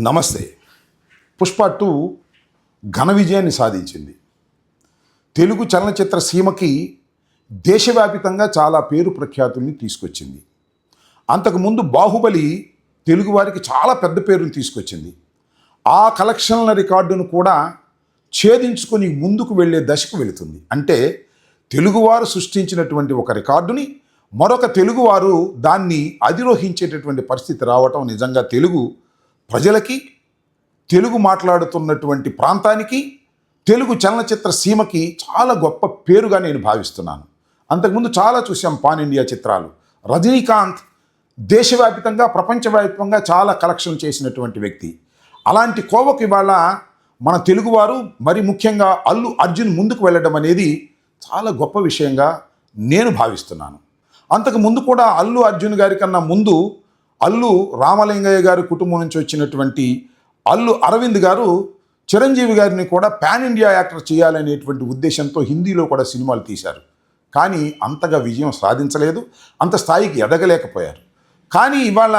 నమస్తే. పుష్ప 2 ఘన విజయాన్ని సాధించింది. తెలుగు చలనచిత్ర సీమకి దేశవ్యాపితంగా చాలా పేరు ప్రఖ్యాతుల్ని తీసుకొచ్చింది. అంతకుముందు బాహుబలి తెలుగువారికి చాలా పెద్ద పేరుని తీసుకొచ్చింది. ఆ కలెక్షన్ల రికార్డును కూడా ఛేదించుకొని ముందుకు వెళ్ళే దశకు వెళుతుంది. అంటే తెలుగువారు సృష్టించినటువంటి ఒక రికార్డుని మరొక తెలుగువారు దాన్ని అధిరోహించేటటువంటి పరిస్థితి రావటం నిజంగా తెలుగు ప్రజలకి, తెలుగు మాట్లాడుతున్నటువంటి ప్రాంతానికి, తెలుగు చలనచిత్ర సీమకి చాలా గొప్ప పేరుగా నేను భావిస్తున్నాను. అంతకుముందు చాలా చూసాం పాన్ ఇండియా చిత్రాలు. రజనీకాంత్ దేశవ్యాప్తంగా, ప్రపంచవ్యాప్తంగా చాలా కలెక్షన్ చేసినటువంటి వ్యక్తి. అలాంటి కోవకు ఇవాళ మన తెలుగువారు, మరి ముఖ్యంగా అల్లు అర్జున్ ముందుకు వెళ్ళడం అనేది చాలా గొప్ప విషయంగా నేను భావిస్తున్నాను. అంతకు ముందు కూడా అల్లు అర్జున్ గారి కన్నా ముందు అల్లు రామలింగయ్య గారి కుటుంబం నుంచి వచ్చినటువంటి అల్లు అరవింద్ గారు చిరంజీవి గారిని కూడా పాన్ ఇండియా యాక్టర్ చేయాలనేటువంటి ఉద్దేశంతో హిందీలో కూడా సినిమాలు తీశారు. కానీ అంతగా విజయం సాధించలేదు, అంత స్థాయికి ఎదగలేకపోయారు. కానీ ఇవాళ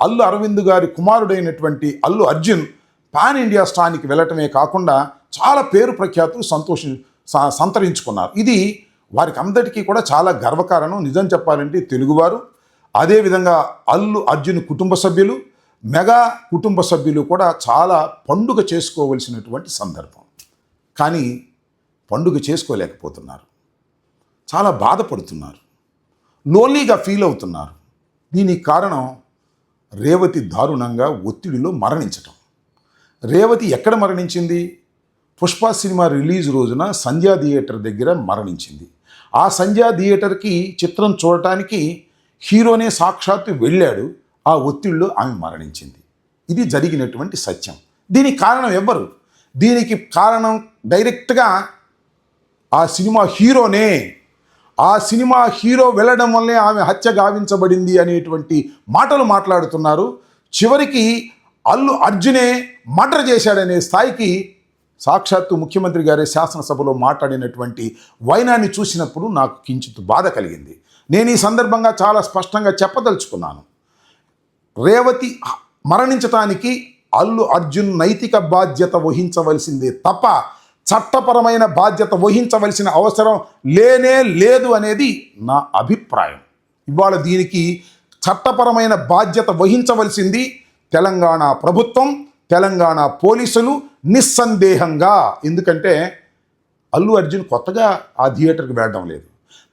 అల్లు అరవింద్ గారి కుమారుడైనటువంటి అల్లు అర్జున్ పాన్ ఇండియా స్థాయికి వెళ్ళటమే కాకుండా చాలా పేరు ప్రఖ్యాతులు సంతరించుకున్నారు. ఇది వారికి అందరికీ కూడా చాలా గర్వకారణం. నిజం చెప్పాలంటే తెలుగువారు, అదేవిధంగా అల్లు అర్జున్ కుటుంబ సభ్యులు, మెగా కుటుంబ సభ్యులు కూడా చాలా పండుగ చేసుకోవలసినటువంటి సందర్భం. కానీ పండుగ చేసుకోలేకపోతున్నారు, చాలా బాధపడుతున్నారు, లోన్లీగా ఫీల్ అవుతున్నారు. దీనికి కారణం రేవతి దారుణంగా ఒత్తిడిలో మరణించటం. రేవతి ఎక్కడ మరణించింది? పుష్ప సినిమా రిలీజ్ రోజున సంధ్యా థియేటర్ దగ్గర మరణించింది. ఆ సంధ్యా థియేటర్కి చిత్రం చూడటానికి హీరోనే సాక్షాత్తు వెళ్ళాడు. ఆ ఒత్తిడిలో ఆమె మరణించింది. ఇది జరిగినటువంటి సత్యం. దీనికి కారణం ఎవ్వరు? దీనికి కారణం డైరెక్ట్గా ఆ సినిమా హీరోనే. ఆ సినిమా హీరో వెళ్ళడం వల్లే ఆమె హత్య గావించబడింది అనేటువంటి మాటలు మాట్లాడుతున్నారు. చివరికి అల్లు అర్జునే మర్డర్ చేశాడనే స్థాయికి సాక్షాత్తు ముఖ్యమంత్రి గారి శాసనసభలో మాట్లాడినటువంటి వైనాన్ని చూసినప్పుడు నాకు కించిత్ బాధ కలిగింది. నేను ఈ సందర్భంగా చాలా స్పష్టంగా చెప్పదలుచుకున్నాను. రేవతి మరణించటానికి అల్లు అర్జున్ నైతిక బాధ్యత వహించవలసిందే తప్ప చట్టపరమైన బాధ్యత వహించవలసిన అవసరం లేనే లేదు అనేది నా అభిప్రాయం. ఇవాళ దీనికి చట్టపరమైన బాధ్యత వహించవలసింది తెలంగాణ ప్రభుత్వం, తెలంగాణ పోలీసులు నిస్సందేహంగా. ఎందుకంటే అల్లు అర్జున్ కొత్తగా ఆ థియేటర్కి వెళ్ళడం లేదు.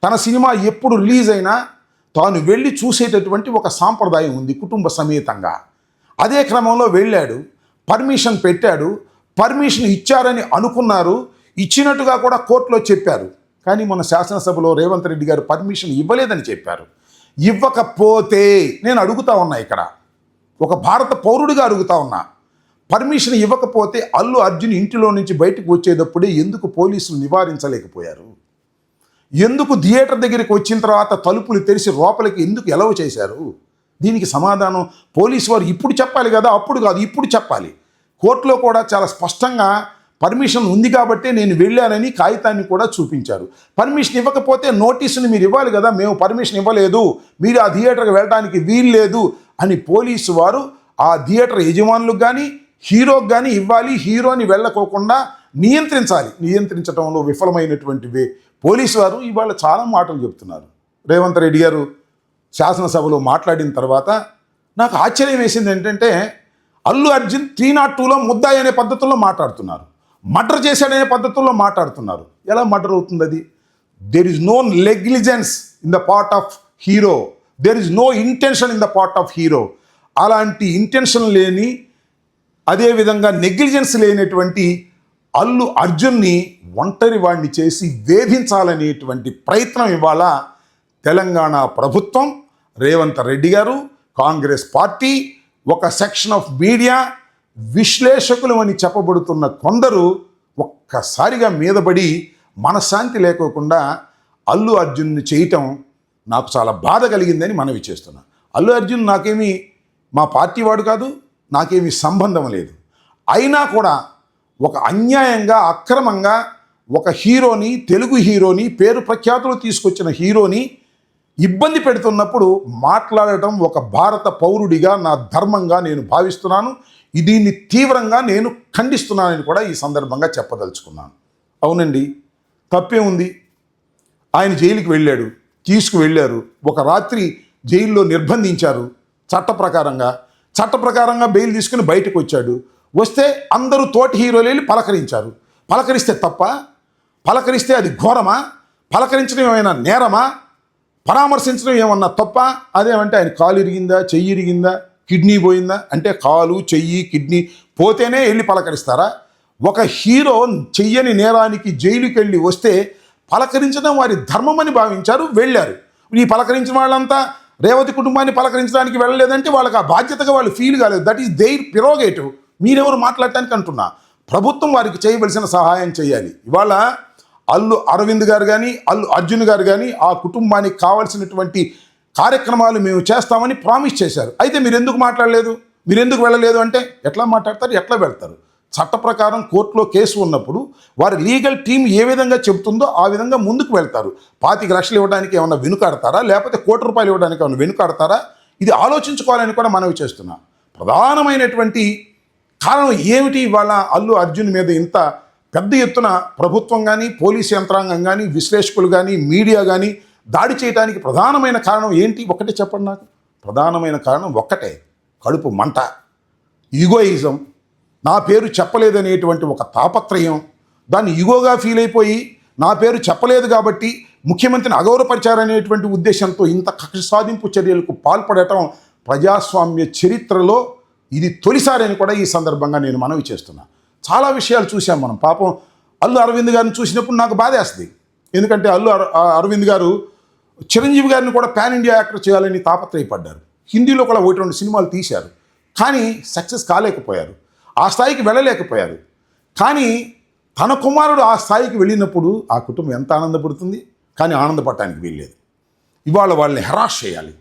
తన సినిమా ఎప్పుడు రిలీజ్ అయినా తాను వెళ్ళి చూసేటటువంటి ఒక సాంప్రదాయం ఉంది కుటుంబ సమేతంగా. అదే క్రమంలో వెళ్ళాడు, పర్మిషన్ పెట్టాడు, పర్మిషన్ ఇచ్చారని అనుకున్నారు, ఇచ్చినట్టుగా కూడా కోర్టులో చెప్పారు. కానీ మన శాసనసభలో రేవంత్ రెడ్డి గారు పర్మిషన్ ఇవ్వలేదని చెప్పారు. ఇవ్వకపోతే నేను అడుగుతా ఉన్నా, ఇక్కడ ఒక భారత పౌరుడిగా అడుగుతా ఉన్నా, పర్మిషన్ ఇవ్వకపోతే అల్లు అర్జున్ ఇంటిలో నుంచి బయటకు వచ్చేటప్పుడే ఎందుకు పోలీసులు నివారించలేకపోయారు? ఎందుకు థియేటర్ దగ్గరికి వచ్చిన తర్వాత తలుపులు తెరిచి లోపలికి ఎందుకు ఎలవ్ చేశారు? దీనికి సమాధానం పోలీసు వారు ఇప్పుడు చెప్పాలి కదా, అప్పుడు కాదు, ఇప్పుడు చెప్పాలి. కోర్టులో కూడా చాలా స్పష్టంగా పర్మిషన్ ఉంది కాబట్టే నేను వెళ్ళానని కాగితాన్ని కూడా చూపించారు. పర్మిషన్ ఇవ్వకపోతే నోటీసుని మీరు ఇవ్వాలి కదా, మేము పర్మిషన్ ఇవ్వలేదు, మీరు ఆ థియేటర్కి వెళ్ళడానికి వీల్లేదు అని పోలీసు వారు ఆ థియేటర్ యజమానులకు కానీ హీరోకి కానీ ఇవ్వాలి. హీరోని వెళ్ళకోకుండా నియంత్రించాలి. నియంత్రించడంలో విఫలమైనటువంటి పోలీసు వారు ఇవాళ చాలా మాటలు చెప్తున్నారు. రేవంత్ రెడ్డి గారు శాసనసభలో మాట్లాడిన తర్వాత నాకు ఆశ్చర్యం వేసింది ఏంటంటే, అల్లు అర్జున్ 302లో ముద్దాయి అనే పద్ధతుల్లో మాట్లాడుతున్నారు, మర్డర్ చేశాడనే పద్ధతుల్లో మాట్లాడుతున్నారు. ఎలా మర్డర్ అవుతుంది అది? There is no negligence in the part of hero, there is no intention in the part of hero. అలాంటి ఇంటెన్షన్ లేని, అదేవిధంగా నెగ్లిజెన్స్ లేనటువంటి అల్లు అర్జున్ని ఒంటరి వాడిని చేసి వేధించాలనేటువంటి ప్రయత్నం ఇవాళ తెలంగాణ ప్రభుత్వం, రేవంత్ రెడ్డి గారు, కాంగ్రెస్ పార్టీ, ఒక సెక్షన్ ఆఫ్ మీడియా, విశ్లేషకులు అని చెప్పబడుతున్న కొందరు ఒక్కసారిగా మీదపడి మనశ్శాంతి లేకోకుండా అల్లు అర్జున్ని చేయటం నాకు చాలా బాధ కలిగిందని మనవి చేస్తున్నాను. అల్లు అర్జున్ నాకేమీ మా పార్టీ వాడు కాదు, నాకేమీ సంబంధం లేదు. అయినా కూడా ఒక అన్యాయంగా, అక్రమంగా ఒక హీరోని, తెలుగు హీరోని, పేరు ప్రఖ్యాతులు తీసుకొచ్చిన హీరోని ఇబ్బంది పెడుతున్నప్పుడు మాట్లాడటం ఒక భారత పౌరుడిగా నా ధర్మంగా నేను భావిస్తున్నాను. దీన్ని తీవ్రంగా నేను ఖండిస్తున్నానని కూడా ఈ సందర్భంగా చెప్పదలుచుకున్నాను. అవునండి, తప్పే ఉంది. ఆయన జైలుకి వెళ్ళాడు, తీసుకువెళ్ళారు, ఒక రాత్రి జైల్లో నిర్బంధించారు. చట్ట ప్రకారంగా బెయిల్ తీసుకుని బయటకు వచ్చాడు. వస్తే అందరూ తోటి హీరోలు వెళ్ళి పలకరించారు. పలకరిస్తే తప్ప? పలకరిస్తే అది ఘోరమా? పలకరించడం ఏమైనా నేరమా? పరామర్శించడం ఏమన్నా తప్ప? అదేమంటే ఆయన కాలు ఇరిగిందా, చెయ్యి ఇరిగిందా, కిడ్నీ పోయిందా అంటే కాలు, చెయ్యి, కిడ్నీ పోతేనే వెళ్ళి పలకరిస్తారా? ఒక హీరో చెయ్యని నేరానికి జైలుకి వెళ్ళి వస్తే పలకరించడం వారి ధర్మమని భావించారు, వెళ్ళారు. ఈ పలకరించిన వాళ్ళంతా రేవతి కుటుంబాన్ని పలకరించడానికి వెళ్ళలేదంటే వాళ్ళకి ఆ బాధ్యతగా వాళ్ళు ఫీల్ కాలేదు. That is their prerogative. మీరెవరు మాట్లాడటానికి అంటున్నా? ప్రభుత్వం వారికి చేయవలసిన సహాయం చేయాలి. ఇవాళ అల్లు అరవింద్ గారు కానీ, అల్లు అర్జున్ గారు కానీ ఆ కుటుంబానికి కావాల్సినటువంటి కార్యక్రమాలు మేము చేస్తామని ప్రామిస్ చేశారు. అయితే మీరు ఎందుకు మాట్లాడలేదు, మీరు ఎందుకు వెళ్ళలేదు అంటే ఎట్లా మాట్లాడతారు, ఎట్లా వెళ్తారు? చట్ట ప్రకారం కోర్టులో కేసు ఉన్నప్పుడు వారి లీగల్ టీం ఏ విధంగా చెబుతుందో ఆ విధంగా ముందుకు వెళ్తారు. 25 లక్షలు ఇవ్వడానికి ఏమన్నా వెనుకాడతారా, లేకపోతే ₹1 కోటి ఇవ్వడానికి ఏమన్నా వెనుకాడతారా? ఇది ఆలోచించుకోవాలని కూడా మనవి చేస్తున్నా. ప్రధానమైనటువంటి కారణం ఏమిటి ఇవాళ అల్లు అర్జున్ మీద ఇంత పెద్ద ఎత్తున ప్రభుత్వం కానీ, పోలీస్ యంత్రాంగం కానీ, విశ్లేషకులు కానీ, మీడియా కానీ దాడి చేయడానికి ప్రధానమైన కారణం ఏంటి? ఒకటే చెప్పండి నాకు. ప్రధానమైన కారణం ఒక్కటే, కడుపు మంట, ఈగోయిజం, నా పేరు చెప్పలేదనేటువంటి ఒక తాపత్రయం. దాన్ని ఈగోగా ఫీల్ అయిపోయి నా పేరు చెప్పలేదు కాబట్టి ముఖ్యమంత్రిని అగౌరవపరిచారనేటువంటి ఉద్దేశంతో ఇంత కక్ష సాధింపు చర్యలకు పాల్పడటం ప్రజాస్వామ్య చరిత్రలో ఇది తొలిసారి అని కూడా ఈ సందర్భంగా నేను మనవి చేస్తున్నా. చాలా విషయాలు చూసాం మనం. పాపం అల్లు అరవింద్ గారిని చూసినప్పుడు నాకు బాధేస్తుంది. ఎందుకంటే అరవింద్ గారు చిరంజీవి గారిని కూడా పాన్ ఇండియా యాక్టర్ చేయాలని తాపత్రయపడ్డారు. హిందీలో కూడా 1-2 సినిమాలు తీశారు, కానీ సక్సెస్ కాలేకపోయారు, ఆ స్థాయికి వెళ్ళలేకపోయారు. కానీ తన కుమారుడు ఆ స్థాయికి వెళ్ళినప్పుడు ఆ కుటుంబం ఎంత ఆనందపడుతుంది. కానీ ఆనందపడటానికి వీల్లేదు. ఇవాళ వాళ్ళని హెరాస్ చేయాలి,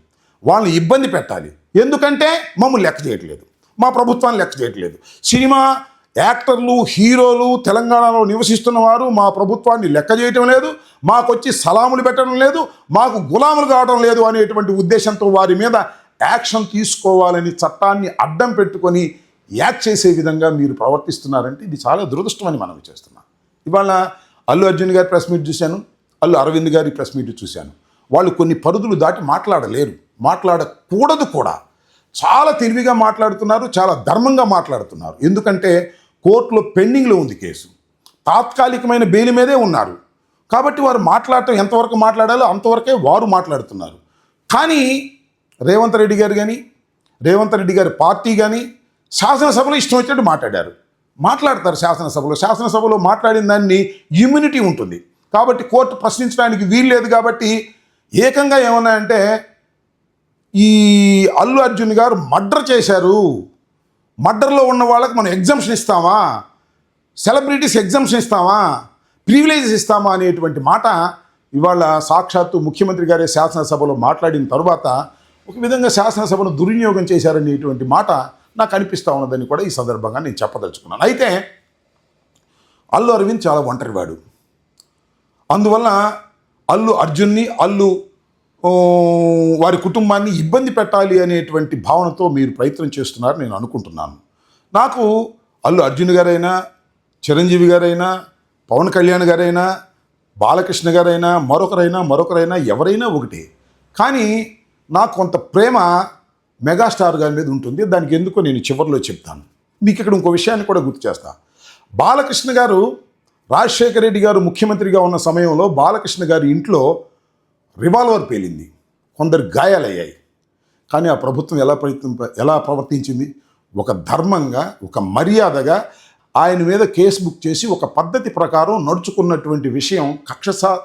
వాళ్ళని ఇబ్బంది పెట్టాలి. ఎందుకంటే మమ్మల్ని లెక్క చేయట్లేదు, మా ప్రభుత్వాన్ని లెక్క చేయట్లేదు. సినిమా యాక్టర్లు, హీరోలు తెలంగాణలో నివసిస్తున్న వారు మా ప్రభుత్వాన్ని లెక్క చేయటం లేదు, మాకొచ్చి సలాములు పెట్టడం లేదు, మాకు గులాములు కావడం లేదు అనేటువంటి ఉద్దేశంతో వారి మీద యాక్షన్ తీసుకోవాలని చట్టాన్ని అడ్డం పెట్టుకొని యాక్ట్ చేసే విధంగా మీరు ప్రవర్తిస్తున్నారంటే ఇది చాలా దురదృష్టం అని మనం చేస్తున్నాం. ఇవాళ అల్లు అర్జున్ గారి ప్రెస్ మీట్ చూశాను, అల్లు అరవింద్ గారి ప్రెస్ మీట్ చూశాను. వాళ్ళు కొన్ని పరిధులు దాటి మాట్లాడలేరు, మాట్లాడకూడదు కూడా. చాలా తెలివిగా మాట్లాడుతున్నారు, చాలా ధర్మంగా మాట్లాడుతున్నారు. ఎందుకంటే కోర్టులో పెండింగ్లో ఉంది కేసు, తాత్కాలికమైన బెయిల్ మీదే ఉన్నారు. కాబట్టి వారు మాట్లాడటం ఎంతవరకు మాట్లాడాలో అంతవరకే వారు మాట్లాడుతున్నారు. కానీ రేవంత్ రెడ్డి గారి పార్టీ కానీ శాసనసభలో ఇష్టం వచ్చినట్టు మాట్లాడతారు. శాసనసభలో మాట్లాడిన దాన్ని ఇమ్యూనిటీ ఉంటుంది కాబట్టి కోర్టు ప్రశ్నించడానికి వీల్లేదు. కాబట్టి ఏకంగా ఏమన్నా అంటే ఈ అల్లు అర్జున్ గారు మర్డర్ చేశారు, మర్డర్లో ఉన్న వాళ్ళకి మనం ఎగ్జంప్షన్ ఇస్తామా, సెలబ్రిటీస్ ఎగ్జంప్షన్ ఇస్తామా, ప్రివిలేజెస్ ఇస్తామా అనేటువంటి మాట ఇవాళ సాక్షాత్తు ముఖ్యమంత్రి గారే శాసనసభలో మాట్లాడిన తర్వాత ఒక విధంగా శాసనసభను దుర్వినియోగం చేశారనేటువంటి మాట నాకు అనిపిస్తూ ఉన్నదని కూడా ఈ సందర్భంగా నేను చెప్పదలుచుకున్నాను. అయితే అల్లు అరవింద్ చాలా ఒంటరివాడు. అందువల్ల అల్లు అర్జున్ని, వారి కుటుంబాన్ని ఇబ్బంది పెట్టాలి అనేటువంటి భావనతో మీరు ప్రయత్నం చేస్తున్నారు నేను అనుకుంటున్నాను. నాకు అల్లు అర్జున్ గారైనా, చిరంజీవి గారైనా, పవన్ కళ్యాణ్ గారైనా, బాలకృష్ణ గారైనా, మరొకరైనా ఎవరైనా ఒకటే. కానీ నాకు కొంత ప్రేమ మెగాస్టార్ గారి మీద ఉంటుంది. దానికి ఎందుకో నేను చివరిలో చెప్తాను. మీకు ఇక్కడ ఇంకో విషయాన్ని కూడా గుర్తు చేస్తా. బాలకృష్ణ గారు, రాజశేఖర రెడ్డి గారు ముఖ్యమంత్రిగా ఉన్న సమయంలో బాలకృష్ణ గారి ఇంట్లో రివాల్వర్ పేలింది, కొందరు గాయాలయ్యాయి. కానీ ఆ ప్రభుత్వం ఎలా ప్రవర్తించింది? ఒక ధర్మంగా, ఒక మర్యాదగా ఆయన మీద కేసు బుక్ చేసి ఒక పద్ధతి ప్రకారం నడుచుకున్నటువంటి విషయం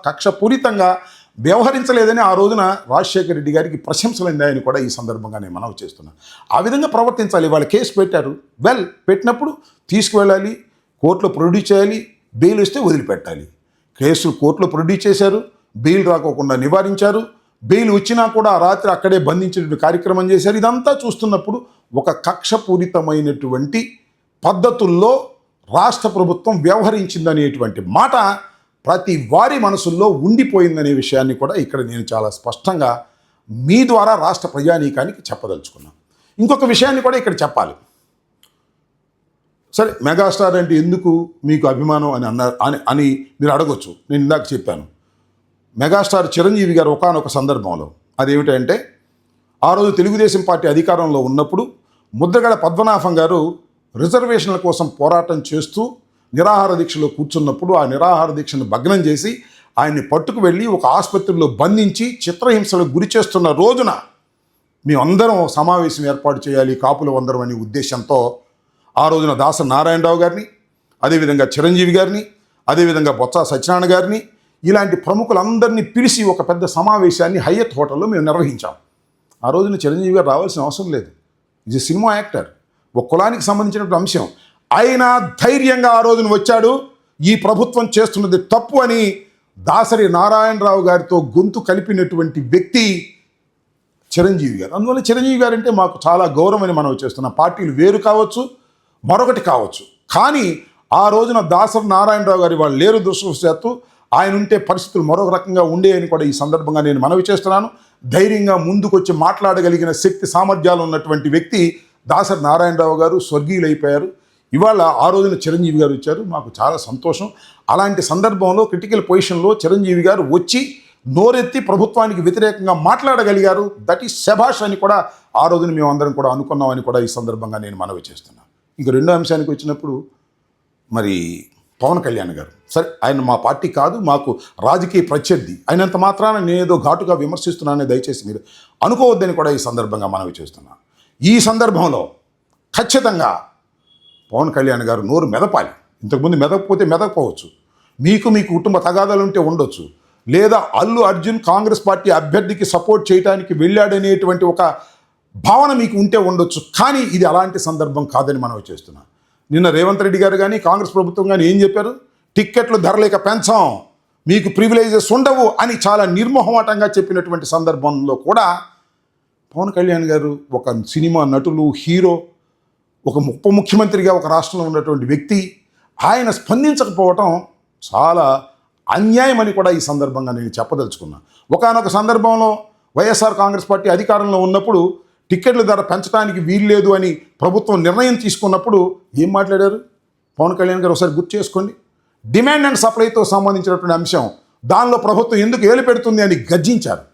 కక్షపూరితంగా వ్యవహరించలేదని ఆ రోజున రాజశేఖర రెడ్డి గారికి ప్రశంసలు అందాయని కూడా ఈ సందర్భంగా నేను మనవి చేస్తున్నాను. ఆ విధంగా ప్రవర్తించాలి. వాళ్ళు కేసు పెట్టారు, పెట్టినప్పుడు తీసుకువెళ్ళాలి, కోర్టులో ప్రొడ్యూస్ చేయాలి, బెయిల్ వస్తే వదిలిపెట్టాలి. కేసులు కోర్టులో ప్రొడ్యూస్ చేశారు, బెయిల్ రాకోకుండా నివారించారు, బెయిల్ వచ్చినా కూడా ఆ రాత్రి అక్కడే బంధించేటువంటి కార్యక్రమం చేశారు. ఇదంతా చూస్తున్నప్పుడు ఒక కక్షపూరితమైనటువంటి పద్ధతుల్లో రాష్ట్ర ప్రభుత్వం వ్యవహరించిందనేటువంటి మాట ప్రతి వారి మనసుల్లో ఉండిపోయిందనే విషయాన్ని కూడా ఇక్కడ నేను చాలా స్పష్టంగా మీ ద్వారా రాష్ట్ర ప్రజానీకానికి చెప్పదలుచుకున్నాను. ఇంకొక విషయాన్ని కూడా ఇక్కడ చెప్పాలి. సరే, మెగాస్టార్ అంటే ఎందుకు మీకు అభిమానం అని అన్నారు అని మీరు అడగొచ్చు. నేను ఇందాక చెప్పాను, మెగాస్టార్ చిరంజీవి గారు ఒకానొక సందర్భంలో అదేమిటంటే, ఆ రోజు తెలుగుదేశం పార్టీ అధికారంలో ఉన్నప్పుడు ముద్రగడ పద్మనాభం గారు రిజర్వేషన్ల కోసం పోరాటం చేస్తూ నిరాహార దీక్షలో కూర్చున్నప్పుడు ఆ నిరాహార దీక్షను భగ్నం చేసి ఆయన్ని పట్టుకు వెళ్ళి ఒక ఆసుపత్రిలో బంధించి చిత్రహింసలకు గురి చేస్తున్న రోజున మేమందరం సమావేశం ఏర్పాటు చేయాలి కాపులు అందరం అనే ఉద్దేశంతో ఆ రోజున దాసరి నారాయణరావు గారిని, అదేవిధంగా చిరంజీవి గారిని, అదేవిధంగా బొత్స సత్యనారాయణ గారిని, ఇలాంటి ప్రముఖులందరినీ పిలిచి ఒక పెద్ద సమావేశాన్ని హయ్యత్ హోటల్లో మేము నిర్వహించాం. ఆ రోజున చిరంజీవి గారు రావాల్సిన అవసరం లేదు. ఇది సినిమా యాక్టర్, ఒక కులానికి సంబంధించినటువంటి అంశం. అయినా ధైర్యంగా ఆ రోజున వచ్చాడు. ఈ ప్రభుత్వం చేస్తున్నది తప్పు అని దాసరి నారాయణరావు గారితో గొంతు కలిపినటువంటి వ్యక్తి చిరంజీవి గారు. అందువల్ల చిరంజీవి గారు అంటే మాకు చాలా గౌరవం అని మనం చేస్తున్నాం. పార్టీలు వేరు కావచ్చు, మరొకటి కావచ్చు, కానీ ఆ రోజున దాసరి నారాయణరావు గారి వాళ్ళు లేరు. దురదృష్టవశాత్తు ఆయన ఉంటే పరిస్థితులు మరొక రకంగా ఉండేవని కూడా ఈ సందర్భంగా నేను మనవి చేస్తున్నాను. ధైర్యంగా ముందుకొచ్చి మాట్లాడగలిగిన శక్తి సామర్థ్యాలు ఉన్నటువంటి వ్యక్తి దాసరి నారాయణరావు గారు స్వర్గీయులైపోయారు. ఇవాళ ఆ రోజున చిరంజీవి గారు వచ్చారు, మాకు చాలా సంతోషం. అలాంటి సందర్భంలో క్రిటికల్ పొజిషన్లో చిరంజీవి గారు వచ్చి నోరెత్తి ప్రభుత్వానికి వ్యతిరేకంగా మాట్లాడగలిగారు. దట్ ఈస్ శభాష్ అని కూడా ఆ రోజున మేమందరం కూడా అనుకున్నామని కూడా ఈ సందర్భంగా నేను మనవి చేస్తున్నాను. ఇంక రెండో అంశానికి వచ్చినప్పుడు, మరి పవన్ కళ్యాణ్ గారు, సరే ఆయన మా పార్టీ కాదు, మాకు రాజకీయ ప్రత్యర్థి అయినంత మాత్రాన నేనేదో ఘాటుగా విమర్శిస్తున్నానని దయచేసి మీరు అనుకోవద్దని కూడా ఈ సందర్భంగా మనవి చేస్తున్నాను. ఈ సందర్భంలో ఖచ్చితంగా పవన్ కళ్యాణ్ గారు నోరు మెదపాలి. ఇంతకుముందు మెదకపోతే మెదకపోవచ్చు, మీకు మీ కుటుంబ తగాదాలు ఉంటే ఉండొచ్చు, లేదా అల్లు అర్జున్ కాంగ్రెస్ పార్టీ అభ్యర్థికి సపోర్ట్ చేయడానికి వెళ్ళాడనేటువంటి ఒక భావన మీకు ఉంటే ఉండొచ్చు. కానీ ఇది అలాంటి సందర్భం కాదని మనం చేస్తున్నాం. నిన్న రేవంత్ రెడ్డి గారు కానీ కాంగ్రెస్ ప్రభుత్వం కానీ ఏం చెప్పారు? టిక్కెట్లు ధరలేక పెంచాం, మీకు ప్రివిలేజెస్ ఉండవు అని చాలా నిర్మోహమాటంగా చెప్పినటువంటి సందర్భంలో కూడా పవన్ కళ్యాణ్ గారు ఒక సినిమా నటులు, హీరో, ఒక ఉప ముఖ్యమంత్రిగా ఒక రాష్ట్రంలో ఉన్నటువంటి వ్యక్తి, ఆయన స్పందించకపోవటం చాలా అన్యాయం అని కూడా ఈ సందర్భంగా నేను చెప్పదలుచుకున్నాను. ఒకానొక సందర్భంలో వైఎస్ఆర్ కాంగ్రెస్ పార్టీ అధికారంలో ఉన్నప్పుడు టిక్కెట్ల ధర పెంచడానికి వీల్లేదు అని ప్రభుత్వం నిర్ణయం తీసుకున్నప్పుడు ఏం మాట్లాడారు పవన్ కళ్యాణ్ గారు? ఒకసారి గుర్తు చేసుకోండి. డిమాండ్ అండ్ సప్లైతో సంబంధించినటువంటి అంశం, దానిలో ప్రభుత్వం ఎందుకు ఏలు పెడుతుంది అని గర్జించారు.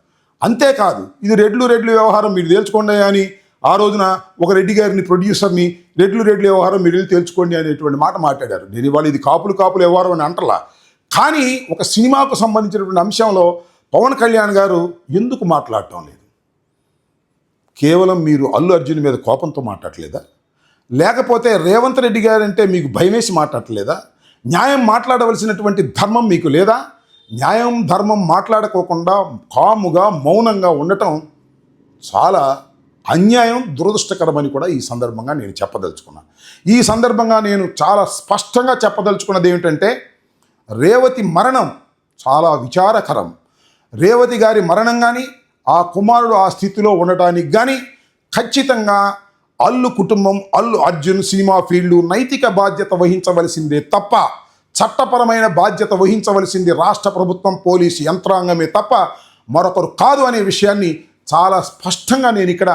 అంతేకాదు, ఇది రెడ్లు వ్యవహారం మీరు తేల్చుకోండి అని ఆ రోజున ఒక రెడ్డి గారిని, ప్రొడ్యూసర్ని, రెడ్లు వ్యవహారం మీరు వెళ్ళి తేల్చుకోండి అనేటువంటి మాట మాట్లాడారు. నేను ఇవాళ ఇది కాపులు వ్యవహారం అని అంటలా, కానీ ఒక సినిమాకు సంబంధించినటువంటి అంశంలో పవన్ కళ్యాణ్ గారు ఎందుకు మాట్లాడటం లేదు? కేవలం మీరు అల్లు అర్జున్ మీద కోపంతో మాట్లాడలేదా? లేకపోతే రేవంత్ రెడ్డి గారు అంటే మీకు భయమేసి మాట్లాడలేదా? న్యాయం మాట్లాడవలసినటువంటి ధర్మం మీకు లేదా? న్యాయం ధర్మం మాట్లాడుకోకుండా కాముగా మౌనంగా ఉండటం చాలా అన్యాయం, దురదృష్టకరమని కూడా ఈ సందర్భంగా నేను చెప్పదలుచుకున్నాను. ఈ సందర్భంగా నేను చాలా స్పష్టంగా చెప్పదలుచుకున్నది ఏమిటంటే, రేవతి మరణం చాలా విచారకరం. రేవతి గారి మరణం కానీ, ఆ కుమారుడు ఆ స్థితిలో ఉండటానికి కానీ ఖచ్చితంగా అల్లు కుటుంబం, అల్లు అర్జున్ సినిమా ఫీల్డ్ నైతిక బాధ్యత వహించవలసిందే తప్ప, చట్టపరమైన బాధ్యత వహించవలసింది రాష్ట్ర ప్రభుత్వం, పోలీసు యంత్రాంగమే తప్ప మరొకరు కాదు అనే విషయాన్ని చాలా స్పష్టంగా నేను ఇక్కడ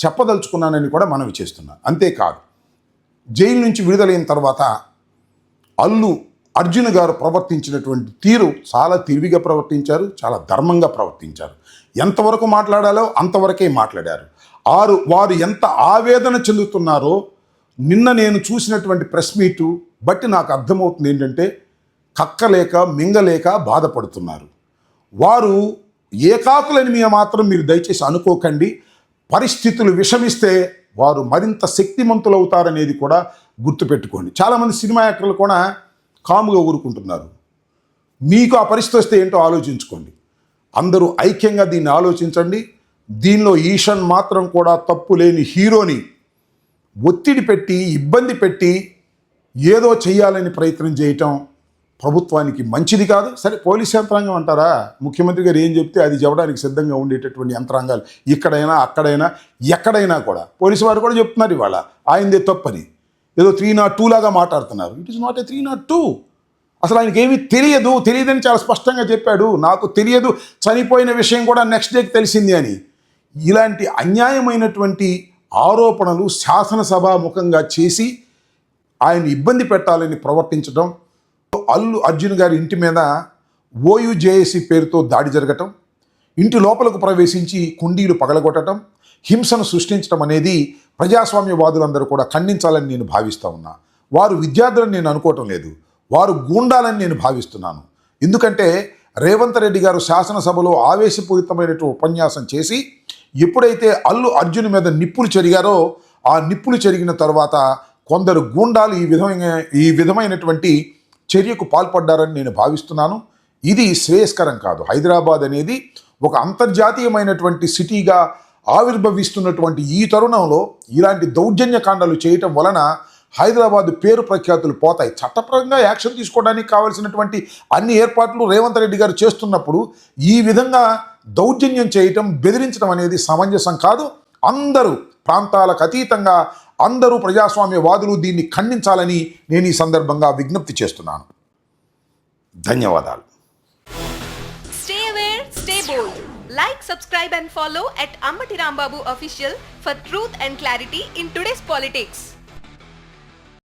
చెప్పదలుచుకున్నానని కూడా మనవి చేస్తున్నాను. అంతేకాదు, జైలు నుంచి విడుదలైన తర్వాత అల్లు అర్జున్ గారు ప్రవర్తించినటువంటి తీరు చాలా తెలివిగా ప్రవర్తించారు, చాలా ధర్మంగా ప్రవర్తించారు. ఎంతవరకు మాట్లాడాలో అంతవరకే మాట్లాడారు. వారు ఎంత ఆవేదన చెందుతున్నారో నిన్న నేను చూసినటువంటి ప్రెస్ మీటు బట్టి నాకు అర్థమవుతుంది ఏంటంటే, కక్కలేక మింగలేక బాధపడుతున్నారు. వారు ఏకాకులని మాత్రం మీరు దయచేసి అనుకోకండి. పరిస్థితులు విషమిస్తే వారు మరింత శక్తిమంతులవుతారనేది కూడా గుర్తుపెట్టుకోండి. చాలామంది సినిమా యాక్టర్లు కూడా కాముగా ఊరుకుంటున్నారు. మీకు ఆ పరిస్థితి వస్తే ఏంటో ఆలోచించుకోండి. అందరూ ఐక్యంగా దీన్ని ఆలోచించండి. దీనిలో ఈశాన్ మాత్రం కూడా తప్పు లేని హీరోని ఒత్తిడి పెట్టి, ఇబ్బంది పెట్టి ఏదో చేయాలని ప్రయత్నం చేయటం ప్రభుత్వానికి మంచిది కాదు. సరే, పోలీస్ యంత్రాంగం అంటారా? ముఖ్యమంత్రి గారు ఏం చెప్తే అది చెప్పడానికి సిద్ధంగా ఉండేటటువంటి యంత్రాంగాలు ఇక్కడైనా, అక్కడైనా, ఎక్కడైనా కూడా పోలీసు వారు కూడా చెప్తున్నారు ఇవాళ ఆయనదే తప్పని. ఏదో 302 లాగా మాట్లాడుతున్నారు. It is not a 302. అసలు ఆయనకి ఏమీ తెలియదని చాలా స్పష్టంగా చెప్పాడు. నాకు తెలియదు, చనిపోయిన విషయం కూడా నెక్స్ట్ డేకి తెలిసింది అని. ఇలాంటి అన్యాయమైనటువంటి ఆరోపణలు శాసనసభాముఖంగా చేసి ఆయన ఇబ్బంది పెట్టాలని ప్రవర్తించడం, అల్లు అర్జున్ గారి ఇంటి మీద ఓయూజేఏసీ పేరుతో దాడి జరగటం, ఇంటి లోపలకు ప్రవేశించి కుండీలు పగలగొట్టడం, హింసను సృష్టించడం అనేది ప్రజాస్వామ్యవాదులందరూ కూడా ఖండించాలని నేను భావిస్తూ ఉన్నా. వారు విద్యార్థులను నేను అనుకోవటం లేదు, వారు గూండాలని నేను భావిస్తున్నాను. ఎందుకంటే రేవంత్ రెడ్డి గారు శాసనసభలో ఆవేశపూరితమైనటువంటి ఉపన్యాసం చేసి ఎప్పుడైతే అల్లు అర్జున్ మీద నిప్పులు చెరిగారో, ఆ నిప్పులు చెరిగిన తర్వాత కొందరు గూండాలు ఈ విధమైనటువంటి చర్యకు పాల్పడ్డారని నేను భావిస్తున్నాను. ఇది శ్రేయస్కరం కాదు. హైదరాబాద్ అనేది ఒక అంతర్జాతీయమైనటువంటి సిటీగా ఆవిర్భవిస్తున్నటువంటి ఈ తరుణంలో ఇలాంటి దౌర్జన్యకాండాలు చేయటం వలన హైదరాబాద్ పేరు ప్రఖ్యాతులు పోతాయి. చట్టపరంగా యాక్షన్ తీసుకోవడానికి కావాల్సినటువంటి అన్ని ఏర్పాట్లు రేవంత్ రెడ్డి గారు చేస్తున్నప్పుడు ఈ విధంగా దౌర్జన్యం చేయటం, బెదిరించడం అనేది సమంజసం కాదు. అందరూ ప్రాంతాలకు అతీతంగా అందరూ ప్రజాస్వామ్యవాదులు దీన్ని ఖండించాలని నేను ఈ సందర్భంగా విజ్ఞప్తి చేస్తున్నాను. ధన్యవాదాలు. Stay aware, stay bold. Like, subscribe and follow at Ambati Rambabu Official for truth and clarity in today's politics.